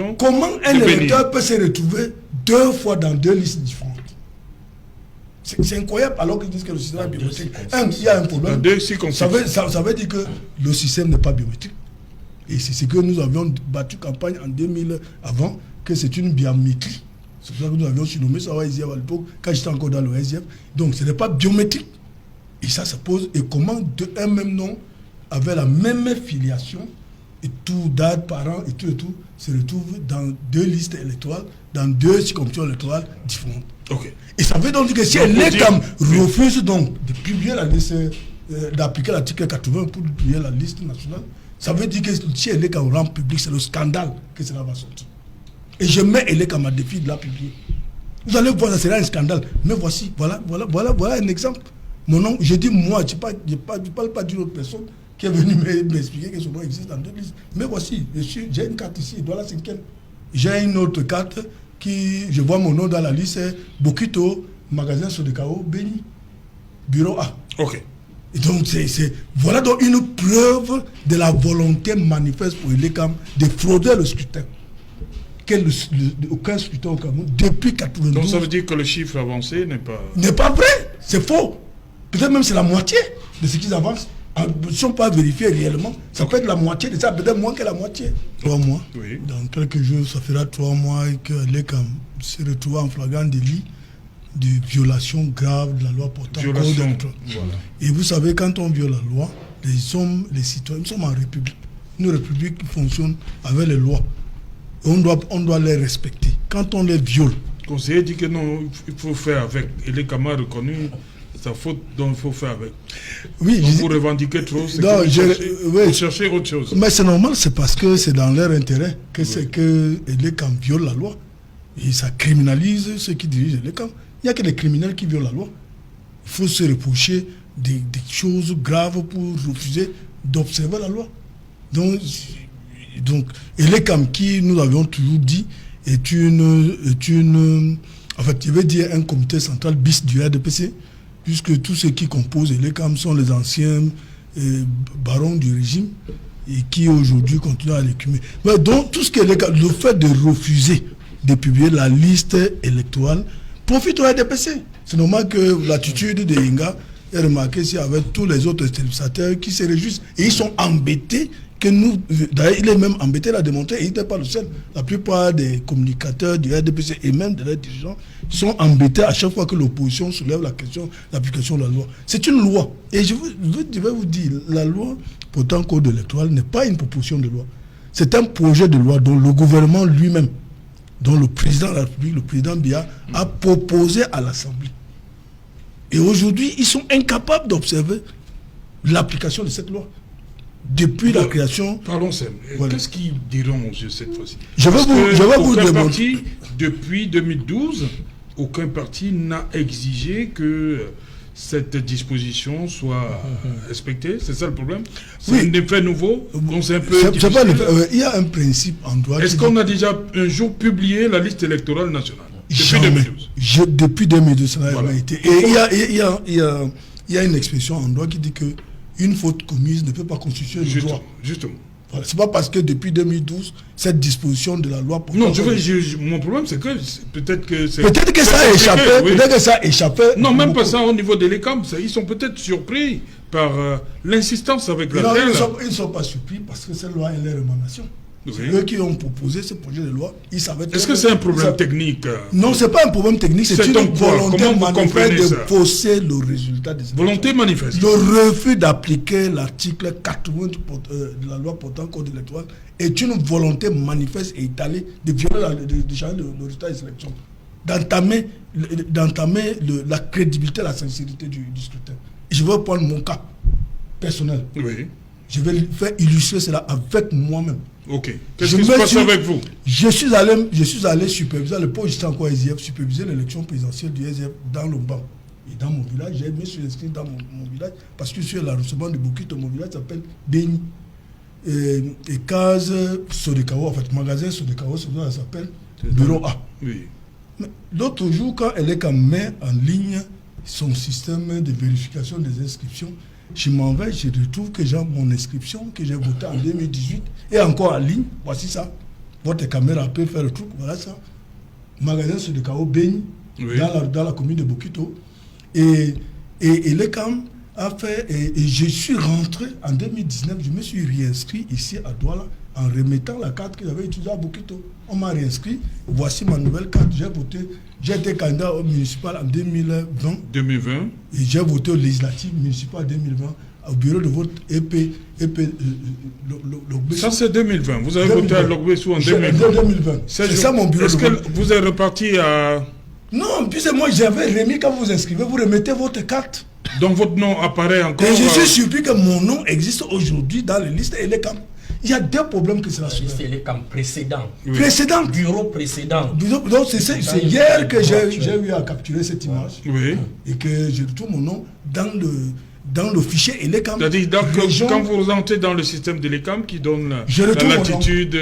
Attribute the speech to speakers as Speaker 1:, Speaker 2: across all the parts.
Speaker 1: d'inscription.
Speaker 2: Comment un électeur peut se retrouver 2 fois dans 2 listes différentes? C'est incroyable, alors qu'ils disent que le système est biométrique. Il y a un problème. Ça veut dire que le système n'est pas biométrique. Et c'est ce que nous avions battu campagne en 2000 avant, que c'est une biométrie. C'est pour ça que nous avions surnommé ça au SDF à l'époque, quand j'étais encore dans le SDF. Donc ce n'est pas biométrique. Et ça se pose. Et comment un même nom, avec la même filiation, et tout, date, parents, et tout, se retrouve dans 2 listes électorales, dans 2 circonscriptions électorales différentes.
Speaker 1: Okay.
Speaker 2: Et ça veut donc dire que si l'ECAM refuse donc de publier la liste, d'appliquer l'article 80 pour publier la liste nationale, ça veut dire que si l'ECAM rend public, c'est le scandale que cela va sortir. Et je mets l'ECAM à défi de la publier. Vous allez voir, ça sera un scandale. Mais voici, voilà un exemple. Mon nom, je dis moi, je ne parle pas d'une autre personne qui est venue m'expliquer que ce nom existe dans 2 listes. Mais voici, j'ai une carte ici, dans la 5e. J'ai une autre carte qui, je vois mon nom dans la liste, Bokito, magasin Sodekao, Béni, bureau A.
Speaker 1: Ok.
Speaker 2: Et donc, voilà donc une preuve de la volonté manifeste pour l'ECAM de frauder le scrutin. Aucun scrutin au Cameroun depuis 92.
Speaker 1: Donc ça veut dire que le chiffre avancé
Speaker 2: n'est pas vrai, c'est faux. Peut-être même c'est la moitié de ce qu'ils avancent. Ils ne sont pas vérifiés réellement. Ça peut être la moitié de ça, peut-être moins que la moitié. 3 mois.
Speaker 1: Oui.
Speaker 2: Dans quelques jours, ça fera 3 mois que l'ECAM se retrouve en flagrant délit de violation grave de la loi portant code électoral. Voilà. Et vous savez, quand on viole la loi, les citoyens, nous sommes en république. Une république qui fonctionne avec les lois. On doit les respecter. Quand on les viole.
Speaker 1: Le conseiller dit que non, il faut faire avec. Et les camarades reconnus sa faute, donc il faut faire avec.
Speaker 2: Oui,
Speaker 1: donc vous revendiquez trop, c'est que vous cherchez autre chose.
Speaker 2: Mais c'est normal, c'est parce que c'est dans leur intérêt que c'est que l'ECAM viole la loi. Et ça criminalise ceux qui dirigent l'ECAM. Il n'y a que les criminels qui violent la loi. Il faut se reprocher des choses graves pour refuser d'observer la loi. Donc l'ECAM, qui nous avions toujours dit, est une en fait, je vais dire un comité central bis du RDPC, puisque tous ceux qui composent l'ECAM sont les anciens barons du régime et qui aujourd'hui continuent à l'écumer. Mais donc tout ce que l'ECAM, le fait de refuser de publier la liste électorale profite au RDPC. C'est normal que l'attitude de Inga est remarquée ici avec tous les autres téléspectateurs qui se réjouissent. Et ils sont embêtés que nous... D'ailleurs, il est même embêté à démontrer, et il n'était pas le seul. La plupart des communicateurs du RDPC et même de leurs dirigeants sont embêtés à chaque fois que l'opposition soulève la question de l'application de la loi. C'est une loi. Et je vais vous dire, la loi portant code électoral n'est pas une proposition de loi. C'est un projet de loi dont le gouvernement lui-même, dont le président de la République, le président Biya, a proposé à l'Assemblée. Et aujourd'hui, ils sont incapables d'observer l'application de cette loi. Depuis la création...
Speaker 1: Pardon, Sam. Voilà. Qu'est-ce qu'ils diront, monsieur, cette fois-ci?
Speaker 2: Je vais vous demander...
Speaker 1: Depuis 2012, aucun parti n'a exigé que cette disposition soit respectée. C'est ça le problème? C'est un effet nouveau? Donc c'est un peu
Speaker 2: il y a un principe en droit...
Speaker 1: Est-ce qu'on a déjà un jour publié la liste électorale nationale? Depuis 2012.
Speaker 2: Depuis 2012, ça n'a jamais été. Et il y a une expression en droit qui dit que une faute commise ne peut pas constituer le droit.
Speaker 1: Justement.
Speaker 2: Voilà. C'est pas parce que depuis 2012, cette disposition de la loi...
Speaker 1: Non, mon problème, c'est que peut-être que
Speaker 2: ça a échappé. Oui. Peut-être que ça a échappé.
Speaker 1: Non, même pas ça au niveau de l'ECAM. Ils sont peut-être surpris par l'insistance avec la terre.
Speaker 2: Ils ne sont pas surpris parce que cette loi est leur émanation. C'est eux qui ont proposé ce projet de loi. Ils savaient.
Speaker 1: Est-ce que c'est un problème technique?
Speaker 2: Non, ce n'est pas un problème technique. C'est une volonté manifeste de fausser le résultat des élections.
Speaker 1: Volonté manifeste.
Speaker 2: Le refus d'appliquer l'article 80 de la loi portant code électoral est une volonté manifeste et étalée de violer de changer le résultat des élections. D'entamer la crédibilité, la sincérité du scrutin. Je vais prendre mon cas personnel.
Speaker 1: Oui.
Speaker 2: Je vais faire illustrer cela avec moi-même.
Speaker 1: Ok. Qu'est-ce qui se passe avec vous?
Speaker 2: Je suis allé superviser, à l'époque j'étais encore SDF, superviser l'élection présidentielle du SDF dans le banc. Et dans mon village, je me suis inscrit dans mon village parce que je suis à la recevance de Bokito. Mon village s'appelle Béni. Et case Sodekao, en fait, magasin Sodekao, ça s'appelle Bureau A. Oui. Mais l'autre jour, quand l'ECAM met en ligne son système de vérification des inscriptions, je m'en vais, je retrouve que j'ai mon inscription que j'ai votée en 2018 et encore en ligne. Voici ça. votre caméra peut faire le truc, voilà ça. Magasin sur le chaos Beni,
Speaker 1: Oui.
Speaker 2: dans la commune de Bokito. Et l'ECAM a fait, et je suis rentré en 2019, je me suis réinscrit ici à Douala en remettant la carte que j'avais utilisée à Bokito. On m'a réinscrit, voici ma nouvelle carte, j'ai voté, j'ai été candidat au municipal en 2020.
Speaker 1: 2020.
Speaker 2: Et j'ai voté au législatif municipal 2020 au bureau de vote
Speaker 1: Ça c'est 2020. Vous avez
Speaker 2: 2020.
Speaker 1: voté à Logbesu en 2020.
Speaker 2: 2020. C'est ça mon bureau
Speaker 1: Est-ce
Speaker 2: de
Speaker 1: que
Speaker 2: vote.
Speaker 1: vous êtes reparti à...
Speaker 2: Non, puis c'est moi, j'avais remis quand vous vous inscrivez, vous remettez votre carte.
Speaker 1: Donc votre nom apparaît encore...
Speaker 2: Et je suis surpris que mon nom existe aujourd'hui dans les listes et les camps. Il y a deux problèmes que cela soulève.
Speaker 3: C'est les camps précédents.
Speaker 1: Oui.
Speaker 2: Précédent.
Speaker 3: Bureau précédent.
Speaker 2: Donc c'est hier que j'ai eu à capturer cette image
Speaker 1: Oui.
Speaker 2: et que je retrouve mon nom dans le fichier et les camps.
Speaker 1: C'est-à-dire donc,
Speaker 2: Région-
Speaker 1: quand vous entrez dans le système de l'ECAM qui donne
Speaker 2: Je
Speaker 1: la
Speaker 2: retrouve mon nom.
Speaker 1: latitude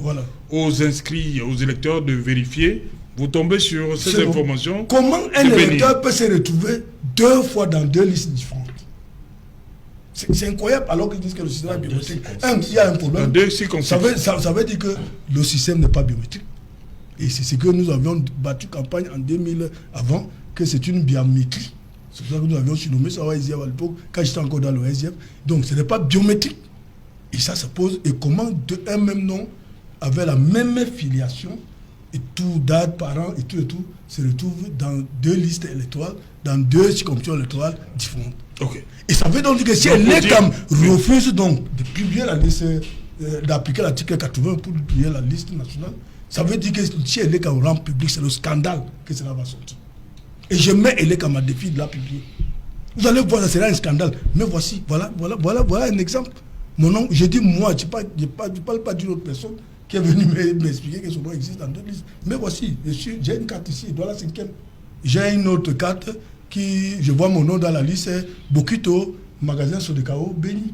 Speaker 2: Voilà.
Speaker 1: aux inscrits, aux électeurs de vérifier, vous tombez sur ces
Speaker 2: C'est bon.
Speaker 1: informations.
Speaker 2: Comment un
Speaker 1: de
Speaker 2: électeur peut se retrouver deux fois dans deux listes différentes? C'est incroyable alors qu'ils disent que le système est
Speaker 3: Dans deux
Speaker 2: biométrique.
Speaker 3: circonstances.
Speaker 2: Il y a un
Speaker 1: Dans
Speaker 2: problème.
Speaker 1: deux circonstances.
Speaker 2: Ça veut dire que le système n'est pas biométrique. Et c'est ce que nous avions battu campagne en 2000 avant, que c'est une biométrie. C'est pour ça que nous avions surnommé ça au SDF à l'époque, quand j'étais encore dans le SDF. Donc ce n'est pas biométrique. Et ça se pose. Et comment un même nom, avec la même filiation, et tout, date, parents et tout, se retrouve dans deux listes électorales, dans deux circonscriptions électorales différentes.
Speaker 1: Ok.
Speaker 2: Et ça veut donc dire que si
Speaker 1: Donc,
Speaker 2: l'ECAM
Speaker 1: vous
Speaker 2: refuse donc de publier la liste, d'appliquer l'article 80 pour publier la liste nationale, ça veut dire que si l'ECAM rend public, c'est le scandale que cela va sortir. Et je mets l'ECAM à défi de la publier. Vous allez voir, ça sera un scandale. Mais voici, voilà un exemple. Mon nom, je dis moi, je ne parle pas d'une autre personne qui est venue m'expliquer que son nom existe dans deux listes. Mais voici, j'ai une carte ici, dans la cinquième. J'ai une autre carte qui, je vois mon nom dans la liste, c'est Bokito, magasin Sodekao, Beni,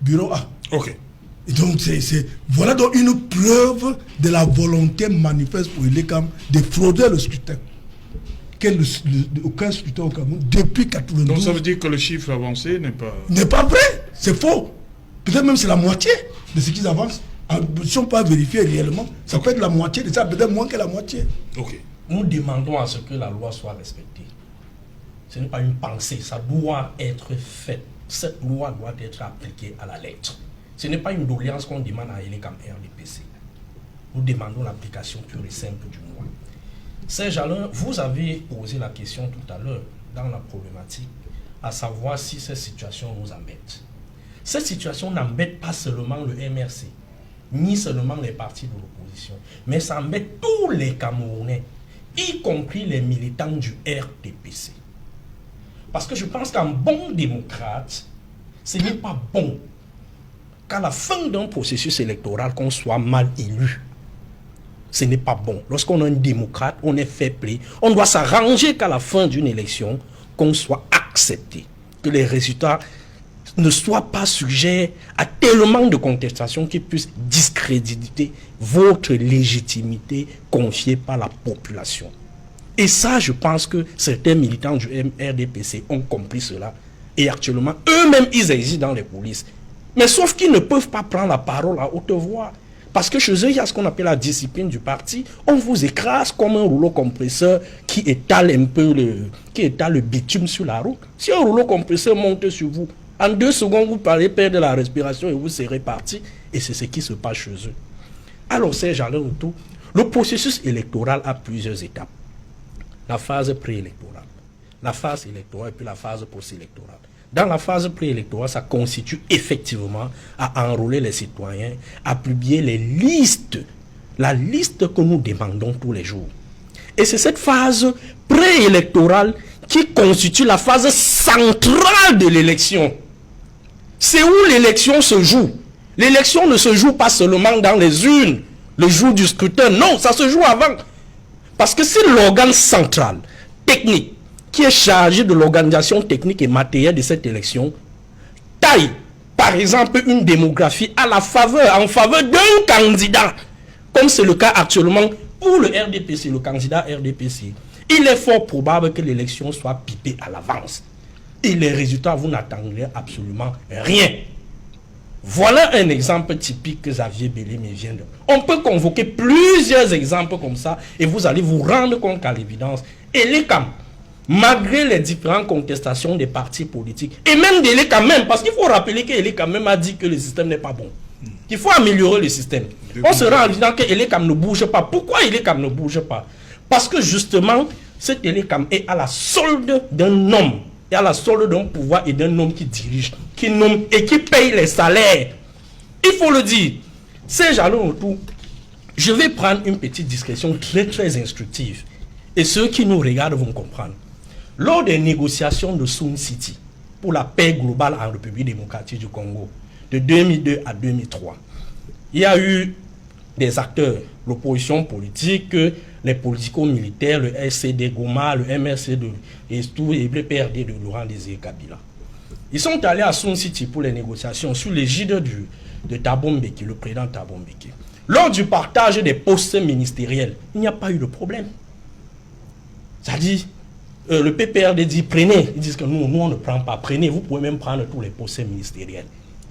Speaker 2: bureau A.
Speaker 1: Ok.
Speaker 2: Et donc, voilà donc une preuve de la volonté manifeste pour l'ECAM de frauder le scrutin. Aucun scrutin au Cameroun, depuis 92,
Speaker 1: Donc ça veut dire que le chiffre avancé n'est pas...
Speaker 2: n'est pas vrai, c'est faux. Peut-être même c'est la moitié de ce qu'ils avancent. Ils ne sont pas vérifiés réellement. Ça peut être la moitié de ça, peut-être moins que la moitié.
Speaker 1: Ok.
Speaker 3: Nous demandons à ce que la loi soit respectée. Ce n'est pas une pensée, ça doit être fait. Cette loi doit être appliquée à la lettre. Ce n'est pas une doléance qu'on demande à l'ECAM RDPC. Nous demandons l'application pure et simple du loi. Serge Alain, vous avez posé la question tout à l'heure dans la problématique, à savoir si cette situation nous embête. Cette situation n'embête pas seulement le MRC, ni seulement les partis de l'opposition, mais ça embête tous les Camerounais, y compris les militants du RDPC. Parce que je pense qu'un bon démocrate, ce n'est pas bon qu'à la fin d'un processus électoral, qu'on soit mal élu. Ce n'est pas bon. Lorsqu'on est un démocrate, on est fair play. On doit s'arranger qu'à la fin d'une élection, qu'on soit accepté. Que les résultats ne soient pas sujets à tellement de contestations qui puissent discréditer votre légitimité confiée par la population. Et ça, je pense que certains militants du RDPC ont compris cela. Et actuellement, eux-mêmes, ils existent dans les coulisses. Mais sauf qu'ils ne peuvent pas prendre la parole à haute voix. Parce que chez eux, il y a ce qu'on appelle la discipline du parti. On vous écrase comme un rouleau compresseur qui étale un peu le bitume sur la route. Si un rouleau compresseur monte sur vous, en 2 secondes, vous parlez perdre la respiration et vous serez parti. Et c'est ce qui se passe chez eux. Alors, Serge Alain Outou, le processus électoral a plusieurs étapes. La phase préélectorale, la phase électorale et puis la phase post-électorale. Dans la phase préélectorale, ça constitue effectivement à enrôler les citoyens, à publier les listes, la liste que nous demandons tous les jours. Et c'est cette phase préélectorale qui constitue la phase centrale de l'élection. C'est où l'élection se joue. L'élection ne se joue pas seulement dans les urnes, le jour du scrutin. Non, ça se joue avant. Parce que c'est l'organe central, technique, qui est chargé de l'organisation technique et matérielle de cette élection, taille, par exemple, une démographie en faveur d'un candidat, comme c'est le cas actuellement pour le RDPC, le candidat RDPC, il est fort probable que l'élection soit pipée à l'avance. Et les résultats, vous n'attendrez absolument rien. Voilà un exemple typique que Xavier Bellemé vient de... On peut convoquer plusieurs exemples comme ça et vous allez vous rendre compte qu'à l'évidence, Elecam, malgré les différentes contestations des partis politiques, et même d'Elecam même, parce qu'il faut rappeler qu'Elecam même a dit que le système n'est pas bon, qu'il faut améliorer le système. On se rend en disant que Elecam ne bouge pas. Pourquoi Elecam ne bouge pas? Parce que justement, cet Elecam est à la solde d'un homme, et à la solde d'un pouvoir et d'un homme qui dirige, qui nomme et qui paye les salaires. Il faut le dire. Ces jalons autour, je vais prendre une petite discrétion très très instructive. Et ceux qui nous regardent vont comprendre. Lors des négociations de Sun City pour la paix globale en République démocratique du Congo, de 2002 à 2003, il y a eu des acteurs, l'opposition politique, les politico-militaires, le SCD Goma, le MRC et le PRD de Laurent Désiré Kabila. Ils sont allés à Sun City pour les négociations sous l'égide de Thabo Mbeki, le président Thabo Mbeki. Lors du partage des postes ministériels, il n'y a pas eu de problème. C'est-à-dire, le PPRD dit prenez, ils disent que nous on ne prend pas, prenez, vous pouvez même prendre tous les postes ministériels.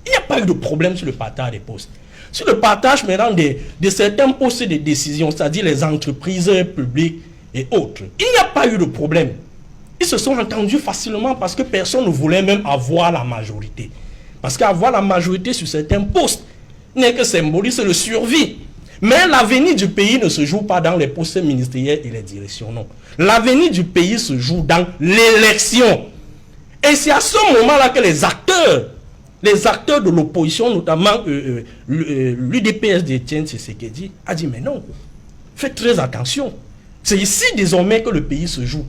Speaker 3: Il n'y a pas eu de problème sur le partage des postes. Sur le partage maintenant de certains postes de décision, c'est-à-dire les entreprises publiques et autres, il n'y a pas eu de problème. Ils se sont entendus facilement parce que personne ne voulait même avoir la majorité. Parce qu'avoir la majorité sur certains postes n'est que symbolique, c'est le survie. Mais l'avenir du pays ne se joue pas dans les postes ministériels et les directions, non. L'avenir du pays se joue dans l'élection. Et c'est à ce moment-là que les acteurs de l'opposition, notamment l'UDPS d'Etienne Tshisekedi, a dit mais non, faites très attention. C'est ici désormais que le pays se joue.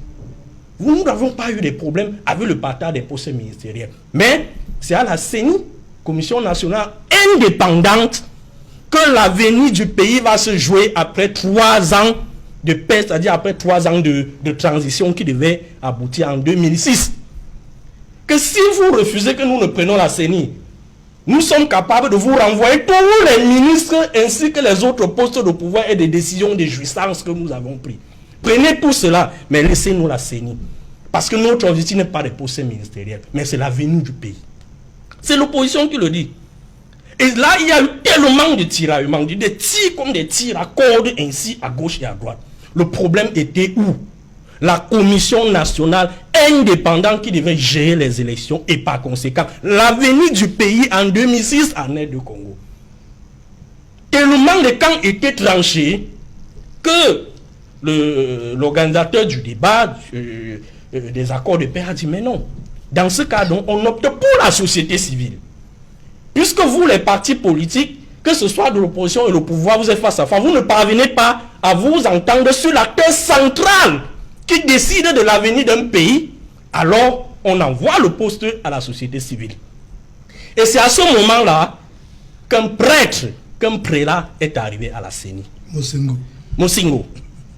Speaker 3: Nous n'avons pas eu de problèmes avec le partage des postes ministériels. Mais c'est à la CENI, Commission nationale indépendante, que l'avenir du pays va se jouer après 3 ans de paix, c'est-à-dire après 3 ans de transition qui devait aboutir en 2006. Que si vous refusez que nous ne prenions la CENI, nous sommes capables de vous renvoyer tous les ministres ainsi que les autres postes de pouvoir et des décisions de jouissance que nous avons prises. Prenez tout cela, mais laissez-nous la CENI. Parce que notre objectif n'est pas des postes ministériels, mais c'est l'avenir du pays. C'est l'opposition qui le dit. Et là, il y a eu tellement de tiraillements, des tirs comme des tirs à cordes, ainsi à gauche et à droite. Le problème était où? La commission nationale indépendante qui devait gérer les élections et par conséquent, l'avenir du pays en 2006 en aide de Congo. Tellement les camps étaient tranchés que l'organisateur du débat, des accords de paix, a dit mais non. Dans ce cas, donc, on opte pour la société civile. Puisque vous, les partis politiques, que ce soit de l'opposition et le pouvoir, vous êtes face à face, vous ne parvenez pas à vous entendre sur l'acteur central qui décide de l'avenir d'un pays, alors on envoie le poste à la société civile. Et c'est à ce moment-là qu'un prêtre, qu'un prélat est arrivé à la CENI. Mosingo.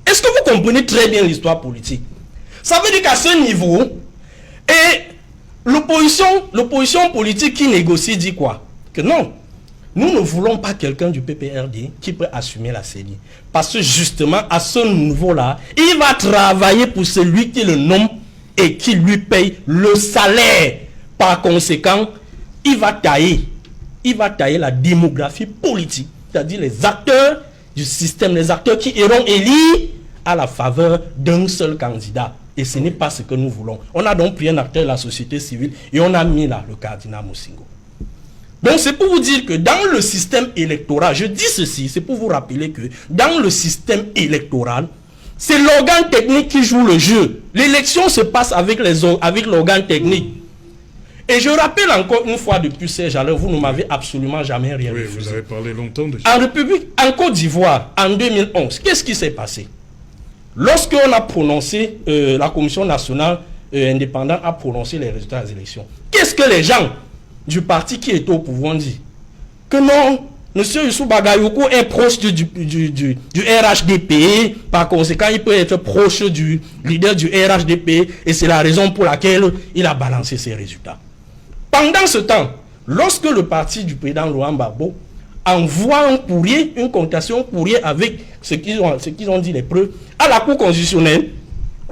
Speaker 3: Est-ce que vous comprenez très bien l'histoire politique? Ça veut dire qu'à ce niveau, et l'opposition politique qui négocie dit quoi? Que non, nous ne voulons pas quelqu'un du PPRD qui peut assumer la CENI. Parce que justement, à ce niveau-là, il va travailler pour celui qui le nomme et qui lui paye le salaire. Par conséquent, il va tailler la démographie politique, c'est-à-dire les acteurs du système, les acteurs qui iront élire à la faveur d'un seul candidat. Et ce n'est pas ce que nous voulons. On a donc pris un acteur de la société civile et on a mis là le cardinal Mosingo. Donc c'est pour vous dire que dans le système électoral, je dis ceci, c'est pour vous rappeler que dans le système électoral, c'est l'organe technique qui joue le jeu. L'élection se passe avec l'organe technique. Et je rappelle encore une fois depuis ces jalons, vous ne m'avez absolument jamais rien refusé.
Speaker 1: Oui, vous avez parlé longtemps déjà.
Speaker 3: En Côte d'Ivoire, en 2011, qu'est-ce qui s'est passé? Lorsqu'on a prononcé, la Commission nationale indépendante a prononcé les résultats des élections, qu'est-ce que les gens du parti qui est au pouvoir dit? Que non, M. Youssou Bagayoko est proche du RHDP, par conséquent il peut être proche du leader du RHDP et c'est la raison pour laquelle il a balancé ses résultats. Pendant ce temps, lorsque le parti du président Laurent Gbagbo envoie un courrier, une contestation, un courrier avec ce qu'ils ont dit les preuves à la Cour constitutionnelle,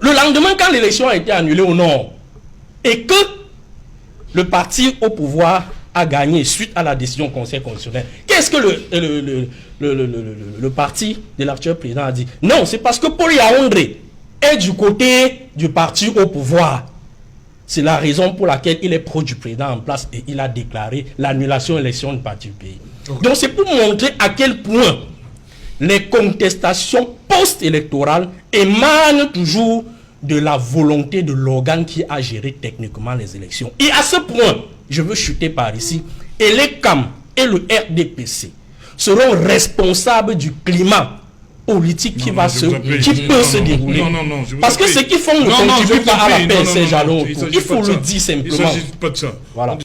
Speaker 3: le lendemain quand l'élection a été annulée au Nord et que le parti au pouvoir a gagné suite à la décision du Conseil constitutionnel. Qu'est-ce que le parti de l'actuel président a dit? Non, c'est parce que Paul Yaoundé est du côté du parti au pouvoir. C'est la raison pour laquelle il est pro du président en place et il a déclaré l'annulation de l'élection du parti du pays. Okay. Donc c'est pour montrer à quel point les contestations post-électorales émanent toujours de la volonté de l'organe qui a géré techniquement les élections. Et à ce point, je veux chuter par ici, et les CAM et le RDPC seront responsables du climat politique qui peut se dérouler. Parce que ce qu'ils font ne contribue pas à la paix, ces jalons. Il faut le dire simplement.
Speaker 1: Il ne s'agit pas de ça.
Speaker 3: Voilà.